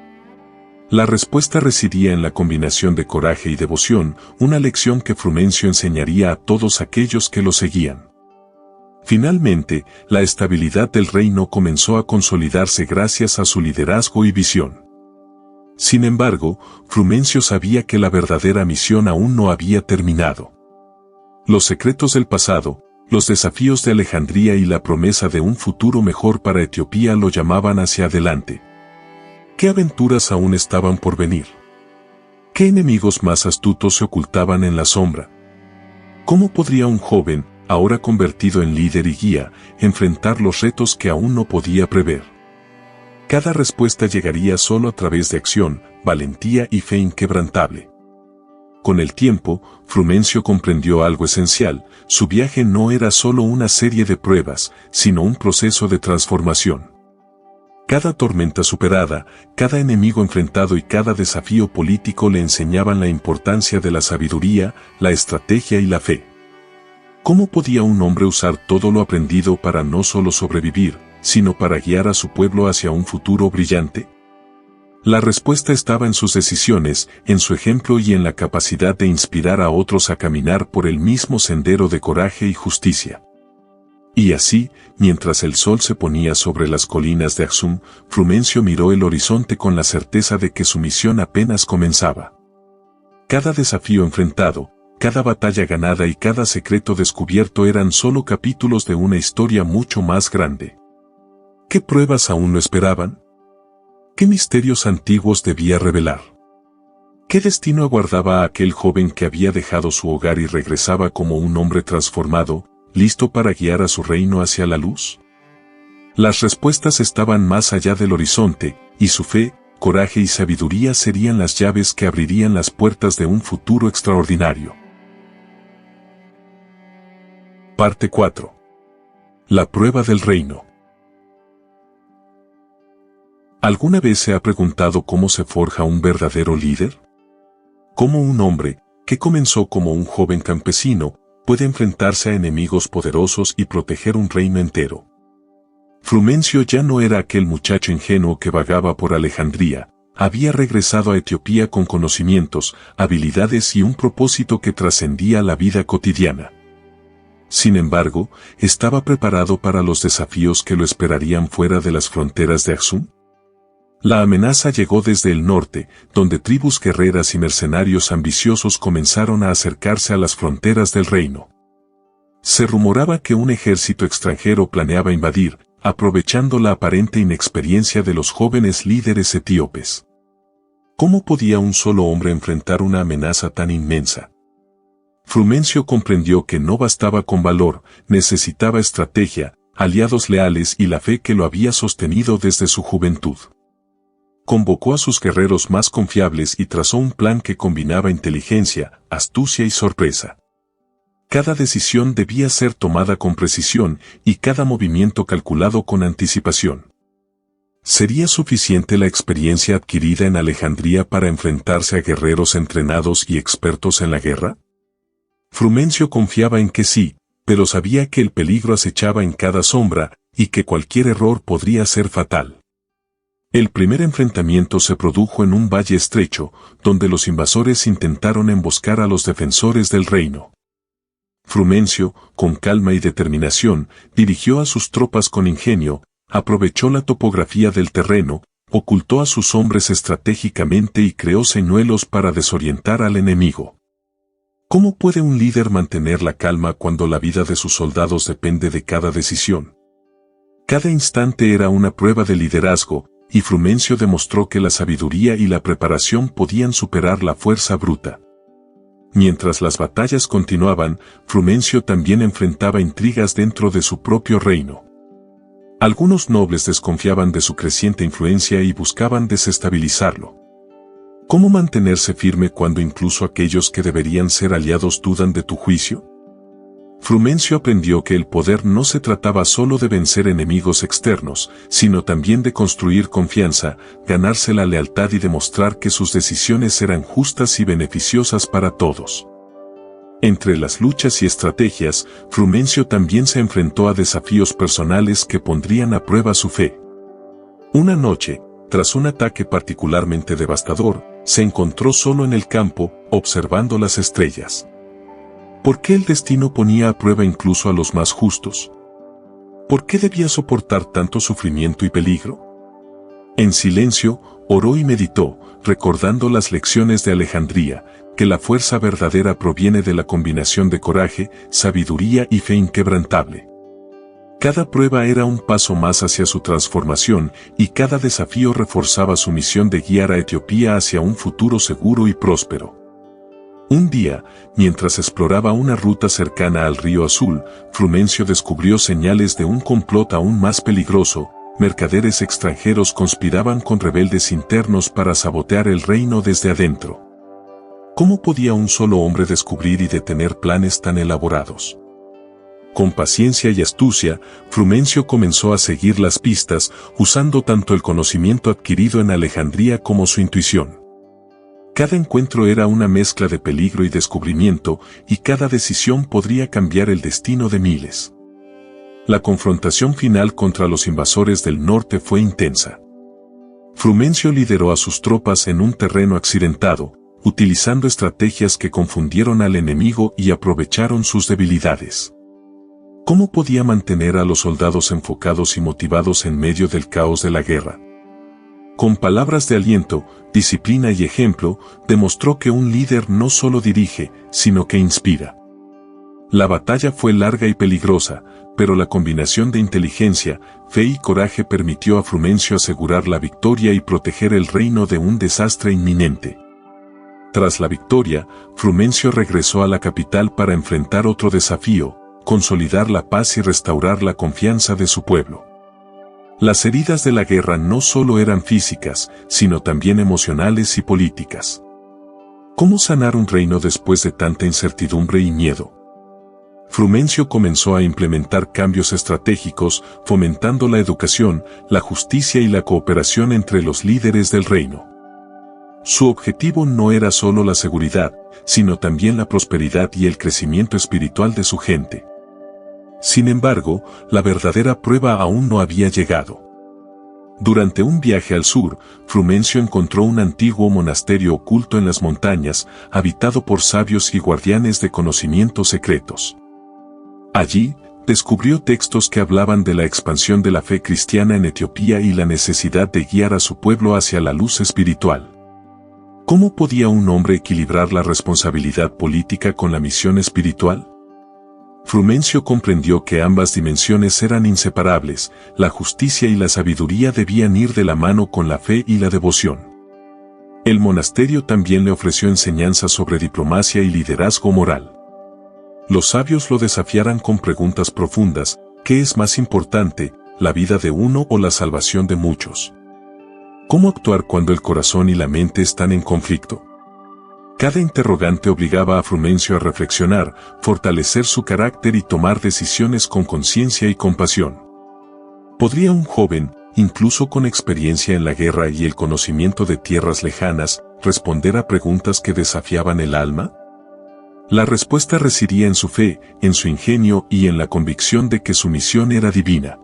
La respuesta residía en la combinación de coraje y devoción, una lección que Frumencio enseñaría a todos aquellos que lo seguían. Finalmente, la estabilidad del reino comenzó a consolidarse gracias a su liderazgo y visión. Sin embargo, Frumencio sabía que la verdadera misión aún no había terminado. Los secretos del pasado, los desafíos de Alejandría y la promesa de un futuro mejor para Etiopía lo llamaban hacia adelante. ¿Qué aventuras aún estaban por venir? ¿Qué enemigos más astutos se ocultaban en la sombra? ¿Cómo podría un joven, ahora convertido en líder y guía, enfrentar los retos que aún no podía prever? Cada respuesta llegaría solo a través de acción, valentía y fe inquebrantable. Con el tiempo, Frumencio comprendió algo esencial: su viaje no era solo una serie de pruebas, sino un proceso de transformación. Cada tormenta superada, cada enemigo enfrentado y cada desafío político le enseñaban la importancia de la sabiduría, la estrategia y la fe. ¿Cómo podía un hombre usar todo lo aprendido para no solo sobrevivir, sino para guiar a su pueblo hacia un futuro brillante? La respuesta estaba en sus decisiones, en su ejemplo y en la capacidad de inspirar a otros a caminar por el mismo sendero de coraje y justicia. Y así, mientras el sol se ponía sobre las colinas de Aksum, Frumencio miró el horizonte con la certeza de que su misión apenas comenzaba. Cada desafío enfrentado, cada batalla ganada y cada secreto descubierto eran solo capítulos de una historia mucho más grande. ¿Qué pruebas aún lo esperaban? ¿Qué misterios antiguos debía revelar? ¿Qué destino aguardaba a aquel joven que había dejado su hogar y regresaba como un hombre transformado, listo para guiar a su reino hacia la luz? Las respuestas estaban más allá del horizonte, y su fe, coraje y sabiduría serían las llaves que abrirían las puertas de un futuro extraordinario. Parte 4. La prueba del reino. ¿Alguna vez se ha preguntado cómo se forja un verdadero líder? ¿Cómo un hombre, que comenzó como un joven campesino, puede enfrentarse a enemigos poderosos y proteger un reino entero? Frumencio ya no era aquel muchacho ingenuo que vagaba por Alejandría, había regresado a Etiopía con conocimientos, habilidades y un propósito que trascendía la vida cotidiana. Sin embargo, ¿estaba preparado para los desafíos que lo esperarían fuera de las fronteras de Axum? La amenaza llegó desde el norte, donde tribus guerreras y mercenarios ambiciosos comenzaron a acercarse a las fronteras del reino. Se rumoraba que un ejército extranjero planeaba invadir, aprovechando la aparente inexperiencia de los jóvenes líderes etíopes. ¿Cómo podía un solo hombre enfrentar una amenaza tan inmensa? Frumencio comprendió que no bastaba con valor, necesitaba estrategia, aliados leales y la fe que lo había sostenido desde su juventud. Convocó a sus guerreros más confiables y trazó un plan que combinaba inteligencia, astucia y sorpresa. Cada decisión debía ser tomada con precisión y cada movimiento calculado con anticipación. ¿Sería suficiente la experiencia adquirida en Alejandría para enfrentarse a guerreros entrenados y expertos en la guerra? Frumencio confiaba en que sí, pero sabía que el peligro acechaba en cada sombra y que cualquier error podría ser fatal. El primer enfrentamiento se produjo en un valle estrecho, donde los invasores intentaron emboscar a los defensores del reino. Frumencio, con calma y determinación, dirigió a sus tropas con ingenio, aprovechó la topografía del terreno, ocultó a sus hombres estratégicamente y creó señuelos para desorientar al enemigo. ¿Cómo puede un líder mantener la calma cuando la vida de sus soldados depende de cada decisión? Cada instante era una prueba de liderazgo, y Frumencio demostró que la sabiduría y la preparación podían superar la fuerza bruta. Mientras las batallas continuaban, Frumencio también enfrentaba intrigas dentro de su propio reino. Algunos nobles desconfiaban de su creciente influencia y buscaban desestabilizarlo. ¿Cómo mantenerse firme cuando incluso aquellos que deberían ser aliados dudan de tu juicio? Frumencio aprendió que el poder no se trataba solo de vencer enemigos externos, sino también de construir confianza, ganarse la lealtad y demostrar que sus decisiones eran justas y beneficiosas para todos. Entre las luchas y estrategias, Frumencio también se enfrentó a desafíos personales que pondrían a prueba su fe. Una noche, tras un ataque particularmente devastador, se encontró solo en el campo, observando las estrellas. ¿Por qué el destino ponía a prueba incluso a los más justos? ¿Por qué debía soportar tanto sufrimiento y peligro? En silencio, oró y meditó, recordando las lecciones de Alejandría, que la fuerza verdadera proviene de la combinación de coraje, sabiduría y fe inquebrantable. Cada prueba era un paso más hacia su transformación, y cada desafío reforzaba su misión de guiar a Etiopía hacia un futuro seguro y próspero. Un día, mientras exploraba una ruta cercana al río Azul, Frumencio descubrió señales de un complot aún más peligroso. Mercaderes extranjeros conspiraban con rebeldes internos para sabotear el reino desde adentro. ¿Cómo podía un solo hombre descubrir y detener planes tan elaborados? Con paciencia y astucia, Frumencio comenzó a seguir las pistas, usando tanto el conocimiento adquirido en Alejandría como su intuición. Cada encuentro era una mezcla de peligro y descubrimiento, y cada decisión podría cambiar el destino de miles. La confrontación final contra los invasores del norte fue intensa. Frumencio lideró a sus tropas en un terreno accidentado, utilizando estrategias que confundieron al enemigo y aprovecharon sus debilidades. ¿Cómo podía mantener a los soldados enfocados y motivados en medio del caos de la guerra? Con palabras de aliento, disciplina y ejemplo, demostró que un líder no solo dirige, sino que inspira. La batalla fue larga y peligrosa, pero la combinación de inteligencia, fe y coraje permitió a Frumencio asegurar la victoria y proteger el reino de un desastre inminente. Tras la victoria, Frumencio regresó a la capital para enfrentar otro desafío, consolidar la paz y restaurar la confianza de su pueblo. Las heridas de la guerra no solo eran físicas, sino también emocionales y políticas. ¿Cómo sanar un reino después de tanta incertidumbre y miedo? Frumencio comenzó a implementar cambios estratégicos, fomentando la educación, la justicia y la cooperación entre los líderes del reino. Su objetivo no era solo la seguridad, sino también la prosperidad y el crecimiento espiritual de su gente. Sin embargo, la verdadera prueba aún no había llegado. Durante un viaje al sur, Frumencio encontró un antiguo monasterio oculto en las montañas, habitado por sabios y guardianes de conocimientos secretos. Allí, descubrió textos que hablaban de la expansión de la fe cristiana en Etiopía y la necesidad de guiar a su pueblo hacia la luz espiritual. ¿Cómo podía un hombre equilibrar la responsabilidad política con la misión espiritual? Frumencio comprendió que ambas dimensiones eran inseparables, la justicia y la sabiduría debían ir de la mano con la fe y la devoción. El monasterio también le ofreció enseñanzas sobre diplomacia y liderazgo moral. Los sabios lo desafiaran con preguntas profundas: ¿qué es más importante, la vida de uno o la salvación de muchos? ¿Cómo actuar cuando el corazón y la mente están en conflicto? Cada interrogante obligaba a Frumencio a reflexionar, fortalecer su carácter y tomar decisiones con conciencia y compasión. ¿Podría un joven, incluso con experiencia en la guerra y el conocimiento de tierras lejanas, responder a preguntas que desafiaban el alma? La respuesta residía en su fe, en su ingenio y en la convicción de que su misión era divina.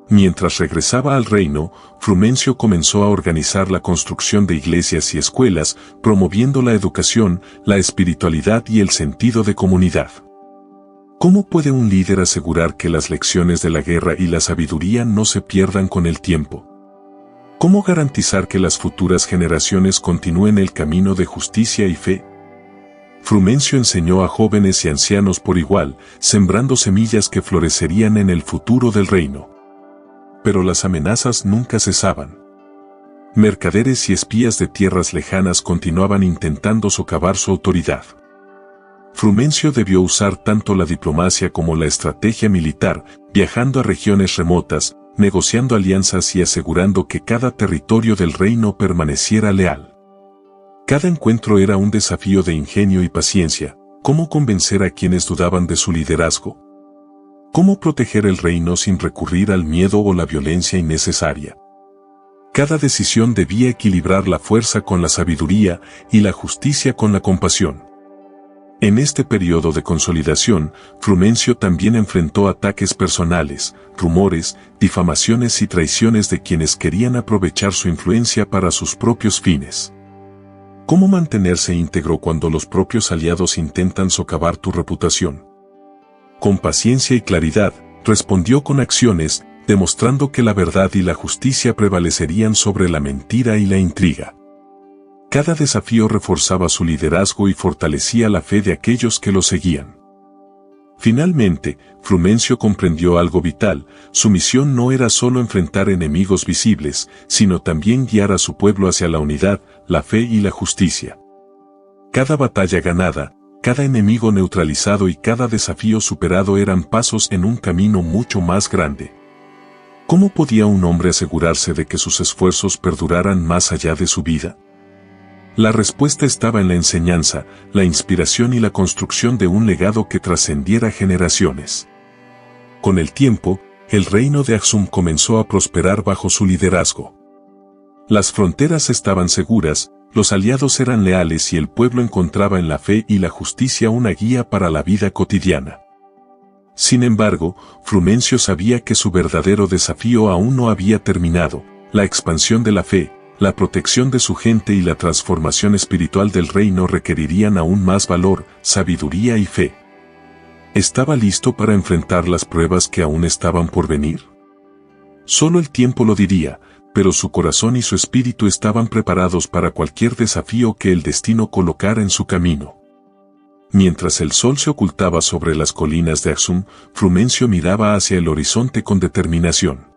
Mientras regresaba al reino, Frumencio comenzó a organizar la construcción de iglesias y escuelas, promoviendo la educación, la espiritualidad y el sentido de comunidad. ¿Cómo puede un líder asegurar que las lecciones de la guerra y la sabiduría no se pierdan con el tiempo? ¿Cómo garantizar que las futuras generaciones continúen el camino de justicia y fe? Frumencio enseñó a jóvenes y ancianos por igual, sembrando semillas que florecerían en el futuro del reino. Pero las amenazas nunca cesaban. Mercaderes y espías de tierras lejanas continuaban intentando socavar su autoridad. Frumencio debió usar tanto la diplomacia como la estrategia militar, viajando a regiones remotas, negociando alianzas y asegurando que cada territorio del reino permaneciera leal. Cada encuentro era un desafío de ingenio y paciencia. ¿Cómo convencer a quienes dudaban de su liderazgo? ¿Cómo proteger el reino sin recurrir al miedo o la violencia innecesaria? Cada decisión debía equilibrar la fuerza con la sabiduría y la justicia con la compasión. En este periodo de consolidación, Frumencio también enfrentó ataques personales, rumores, difamaciones y traiciones de quienes querían aprovechar su influencia para sus propios fines. ¿Cómo mantenerse íntegro cuando los propios aliados intentan socavar tu reputación? Con paciencia y claridad, respondió con acciones, demostrando que la verdad y la justicia prevalecerían sobre la mentira y la intriga. Cada desafío reforzaba su liderazgo y fortalecía la fe de aquellos que lo seguían. Finalmente, Frumencio comprendió algo vital: su misión no era solo enfrentar enemigos visibles, sino también guiar a su pueblo hacia la unidad, la fe y la justicia. Cada batalla ganada, cada enemigo neutralizado y cada desafío superado eran pasos en un camino mucho más grande. ¿Cómo podía un hombre asegurarse de que sus esfuerzos perduraran más allá de su vida? La respuesta estaba en la enseñanza, la inspiración y la construcción de un legado que trascendiera generaciones. Con el tiempo, el reino de Aksum comenzó a prosperar bajo su liderazgo. Las fronteras estaban seguras, los aliados eran leales y el pueblo encontraba en la fe y la justicia una guía para la vida cotidiana. Sin embargo, Frumencio sabía que su verdadero desafío aún no había terminado: la expansión de la fe, la protección de su gente y la transformación espiritual del reino requerirían aún más valor, sabiduría y fe. ¿Estaba listo para enfrentar las pruebas que aún estaban por venir? Solo el tiempo lo diría, pero su corazón y su espíritu estaban preparados para cualquier desafío que el destino colocara en su camino. Mientras el sol se ocultaba sobre las colinas de Axum, Frumencio miraba hacia el horizonte con determinación.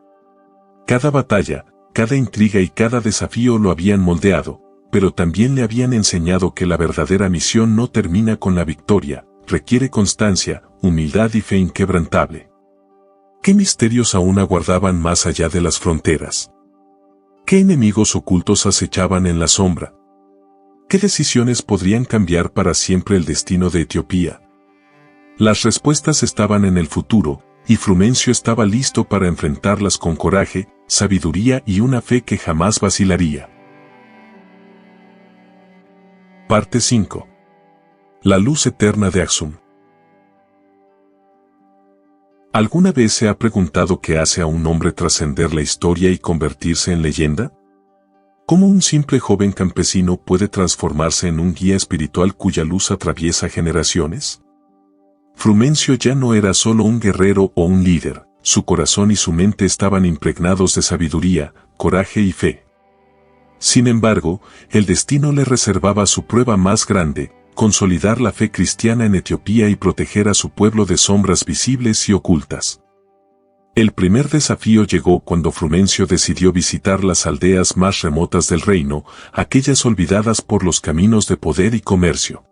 Cada batalla, cada intriga y cada desafío lo habían moldeado, pero también le habían enseñado que la verdadera misión no termina con la victoria, requiere constancia, humildad y fe inquebrantable. ¿Qué misterios aún aguardaban más allá de las fronteras? ¿Qué enemigos ocultos acechaban en la sombra? ¿Qué decisiones podrían cambiar para siempre el destino de Etiopía? Las respuestas estaban en el futuro, y Frumencio estaba listo para enfrentarlas con coraje, sabiduría y una fe que jamás vacilaría. Parte 5. La luz eterna de Axum. ¿Alguna vez se ha preguntado qué hace a un hombre trascender la historia y convertirse en leyenda? ¿Cómo un simple joven campesino puede transformarse en un guía espiritual cuya luz atraviesa generaciones? Frumencio ya no era solo un guerrero o un líder, su corazón y su mente estaban impregnados de sabiduría, coraje y fe. Sin embargo, el destino le reservaba su prueba más grande, consolidar la fe cristiana en Etiopía y proteger a su pueblo de sombras visibles y ocultas. El primer desafío llegó cuando Frumencio decidió visitar las aldeas más remotas del reino, aquellas olvidadas por los caminos de poder y comercio.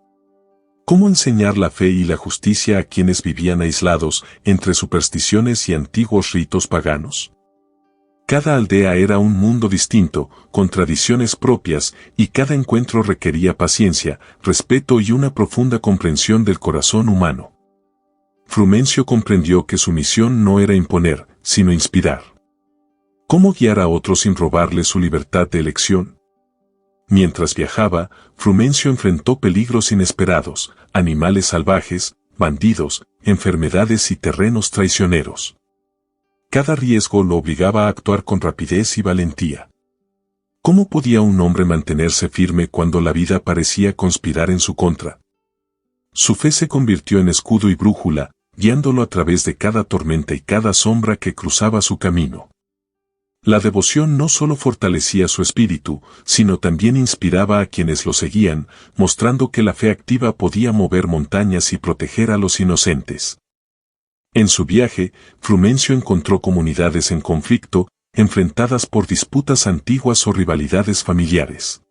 ¿Cómo enseñar la fe y la justicia a quienes vivían aislados entre supersticiones y antiguos ritos paganos? Cada aldea era un mundo distinto, con tradiciones propias, y cada encuentro requería paciencia, respeto y una profunda comprensión del corazón humano. Frumencio comprendió que su misión no era imponer, sino inspirar. ¿Cómo guiar a otros sin robarles su libertad de elección? Mientras viajaba, Frumencio enfrentó peligros inesperados, animales salvajes, bandidos, enfermedades y terrenos traicioneros. Cada riesgo lo obligaba a actuar con rapidez y valentía. ¿Cómo podía un hombre mantenerse firme cuando la vida parecía conspirar en su contra? Su fe se convirtió en escudo y brújula, guiándolo a través de cada tormenta y cada sombra que cruzaba su camino. La devoción no solo fortalecía su espíritu, sino también inspiraba a quienes lo seguían, mostrando que la fe activa podía mover montañas y proteger a los inocentes. En su viaje, Frumencio encontró comunidades en conflicto, enfrentadas por disputas antiguas o rivalidades familiares.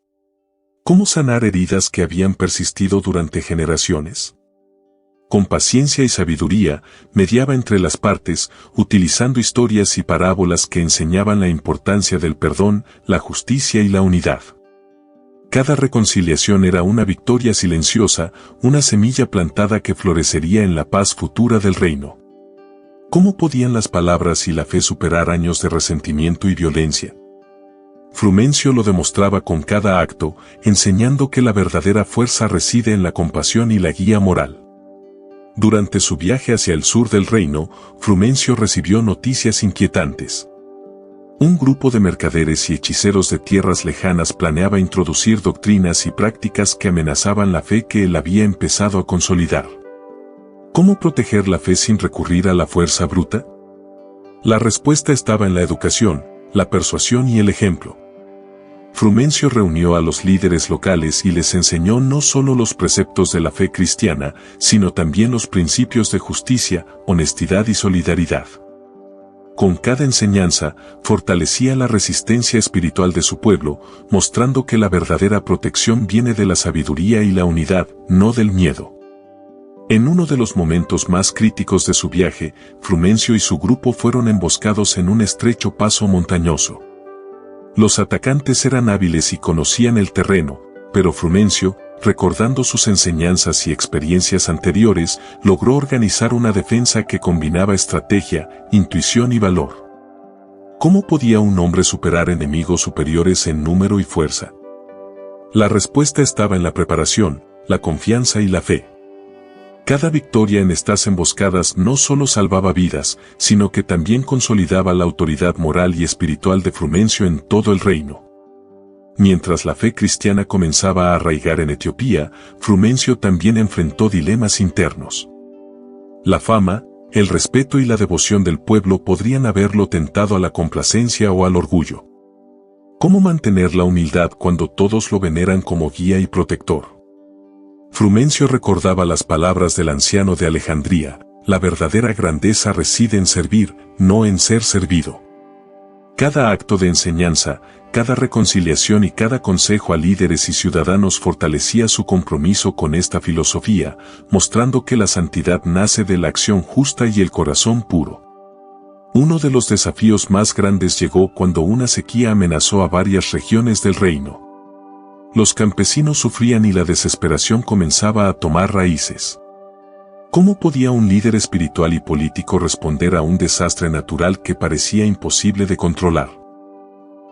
¿Cómo sanar heridas que habían persistido durante generaciones? Con paciencia y sabiduría, mediaba entre las partes, utilizando historias y parábolas que enseñaban la importancia del perdón, la justicia y la unidad. Cada reconciliación era una victoria silenciosa, una semilla plantada que florecería en la paz futura del reino. ¿Cómo podían las palabras y la fe superar años de resentimiento y violencia? Frumencio lo demostraba con cada acto, enseñando que la verdadera fuerza reside en la compasión y la guía moral. Durante su viaje hacia el sur del reino, Frumencio recibió noticias inquietantes. Un grupo de mercaderes y hechiceros de tierras lejanas planeaba introducir doctrinas y prácticas que amenazaban la fe que él había empezado a consolidar. ¿Cómo proteger la fe sin recurrir a la fuerza bruta? La respuesta estaba en la educación, la persuasión y el ejemplo. Frumencio reunió a los líderes locales y les enseñó no solo los preceptos de la fe cristiana, sino también los principios de justicia, honestidad y solidaridad. Con cada enseñanza, fortalecía la resistencia espiritual de su pueblo, mostrando que la verdadera protección viene de la sabiduría y la unidad, no del miedo. En uno de los momentos más críticos de su viaje, Frumencio y su grupo fueron emboscados en un estrecho paso montañoso. Los atacantes eran hábiles y conocían el terreno, pero Frumencio, recordando sus enseñanzas y experiencias anteriores, logró organizar una defensa que combinaba estrategia, intuición y valor. ¿Cómo podía un hombre superar enemigos superiores en número y fuerza? La respuesta estaba en la preparación, la confianza y la fe. Cada victoria en estas emboscadas no solo salvaba vidas, sino que también consolidaba la autoridad moral y espiritual de Frumencio en todo el reino. Mientras la fe cristiana comenzaba a arraigar en Etiopía, Frumencio también enfrentó dilemas internos. La fama, el respeto y la devoción del pueblo podrían haberlo tentado a la complacencia o al orgullo. ¿Cómo mantener la humildad cuando todos lo veneran como guía y protector? Frumencio recordaba las palabras del anciano de Alejandría: la verdadera grandeza reside en servir, no en ser servido. Cada acto de enseñanza, cada reconciliación y cada consejo a líderes y ciudadanos fortalecía su compromiso con esta filosofía, mostrando que la santidad nace de la acción justa y el corazón puro. Uno de los desafíos más grandes llegó cuando una sequía amenazó a varias regiones del reino. Los campesinos sufrían y la desesperación comenzaba a tomar raíces. ¿Cómo podía un líder espiritual y político responder a un desastre natural que parecía imposible de controlar?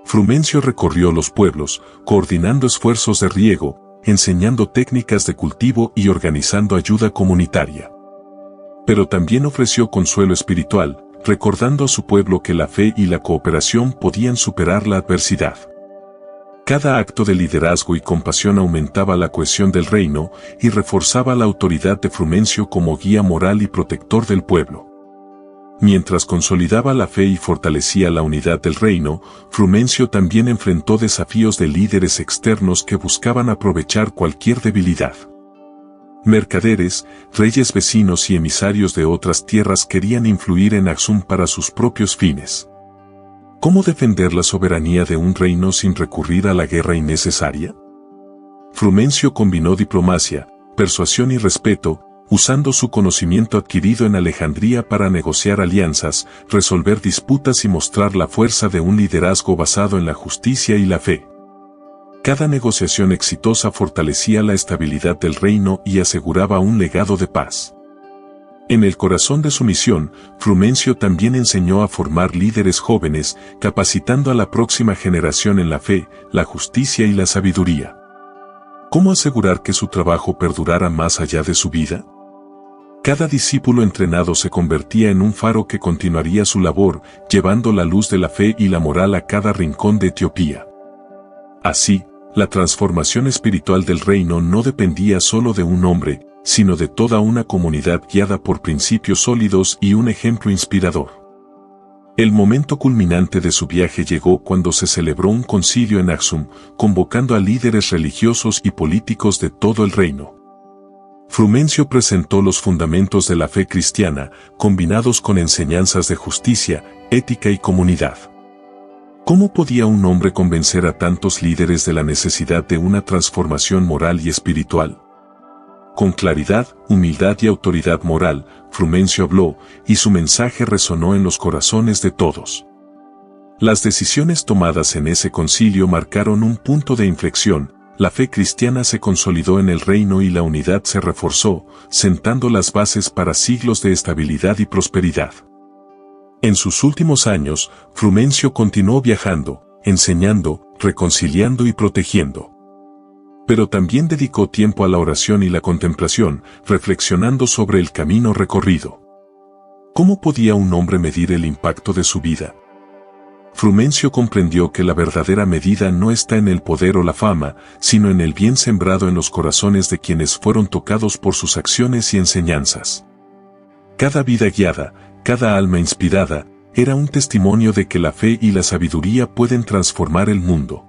Frumencio recorrió los pueblos, coordinando esfuerzos de riego, enseñando técnicas de cultivo y organizando ayuda comunitaria. Pero también ofreció consuelo espiritual, recordando a su pueblo que la fe y la cooperación podían superar la adversidad. Cada acto de liderazgo y compasión aumentaba la cohesión del reino y reforzaba la autoridad de Frumencio como guía moral y protector del pueblo. Mientras consolidaba la fe y fortalecía la unidad del reino, Frumencio también enfrentó desafíos de líderes externos que buscaban aprovechar cualquier debilidad. Mercaderes, reyes vecinos y emisarios de otras tierras querían influir en Axum para sus propios fines. ¿Cómo defender la soberanía de un reino sin recurrir a la guerra innecesaria? Frumencio combinó diplomacia, persuasión y respeto, usando su conocimiento adquirido en Alejandría para negociar alianzas, resolver disputas y mostrar la fuerza de un liderazgo basado en la justicia y la fe. Cada negociación exitosa fortalecía la estabilidad del reino y aseguraba un legado de paz. En el corazón de su misión, Frumencio también enseñó a formar líderes jóvenes, capacitando a la próxima generación en la fe, la justicia y la sabiduría. ¿Cómo asegurar que su trabajo perdurara más allá de su vida? Cada discípulo entrenado se convertía en un faro que continuaría su labor, llevando la luz de la fe y la moral a cada rincón de Etiopía. Así, la transformación espiritual del reino no dependía solo de un hombre, sino de toda una comunidad guiada por principios sólidos y un ejemplo inspirador. El momento culminante de su viaje llegó cuando se celebró un concilio en Axum, convocando a líderes religiosos y políticos de todo el reino. Frumencio presentó los fundamentos de la fe cristiana, combinados con enseñanzas de justicia, ética y comunidad. ¿Cómo podía un hombre convencer a tantos líderes de la necesidad de una transformación moral y espiritual? Con claridad, humildad y autoridad moral, Frumencio habló, y su mensaje resonó en los corazones de todos. Las decisiones tomadas en ese concilio marcaron un punto de inflexión, la fe cristiana se consolidó en el reino y la unidad se reforzó, sentando las bases para siglos de estabilidad y prosperidad. En sus últimos años, Frumencio continuó viajando, enseñando, reconciliando y protegiendo. Pero también dedicó tiempo a la oración y la contemplación, reflexionando sobre el camino recorrido. ¿Cómo podía un hombre medir el impacto de su vida? Frumencio comprendió que la verdadera medida no está en el poder o la fama, sino en el bien sembrado en los corazones de quienes fueron tocados por sus acciones y enseñanzas. Cada vida guiada, cada alma inspirada, era un testimonio de que la fe y la sabiduría pueden transformar el mundo.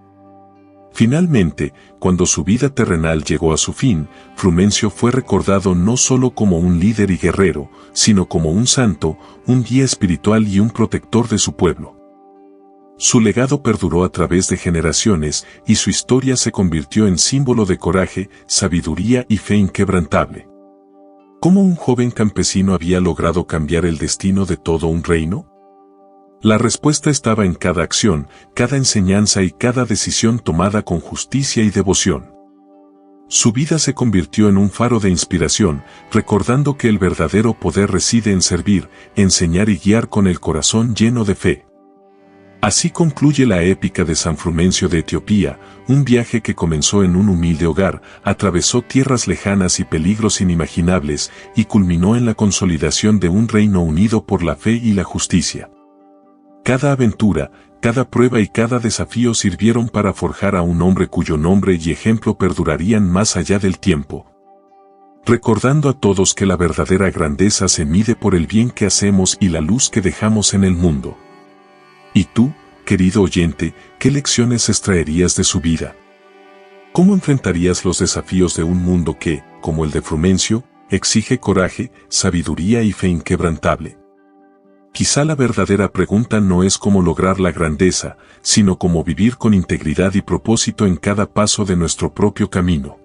Finalmente, cuando su vida terrenal llegó a su fin, Frumencio fue recordado no solo como un líder y guerrero, sino como un santo, un guía espiritual y un protector de su pueblo. Su legado perduró a través de generaciones y su historia se convirtió en símbolo de coraje, sabiduría y fe inquebrantable. ¿Cómo un joven campesino había logrado cambiar el destino de todo un reino? La respuesta estaba en cada acción, cada enseñanza y cada decisión tomada con justicia y devoción. Su vida se convirtió en un faro de inspiración, recordando que el verdadero poder reside en servir, enseñar y guiar con el corazón lleno de fe. Así concluye la épica de San Frumencio de Etiopía, un viaje que comenzó en un humilde hogar, atravesó tierras lejanas y peligros inimaginables, y culminó en la consolidación de un reino unido por la fe y la justicia. Cada aventura, cada prueba y cada desafío sirvieron para forjar a un hombre cuyo nombre y ejemplo perdurarían más allá del tiempo. Recordando a todos que la verdadera grandeza se mide por el bien que hacemos y la luz que dejamos en el mundo. ¿Y tú, querido oyente, qué lecciones extraerías de su vida? ¿Cómo enfrentarías los desafíos de un mundo que, como el de Frumencio, exige coraje, sabiduría y fe inquebrantable? Quizá la verdadera pregunta no es cómo lograr la grandeza, sino cómo vivir con integridad y propósito en cada paso de nuestro propio camino.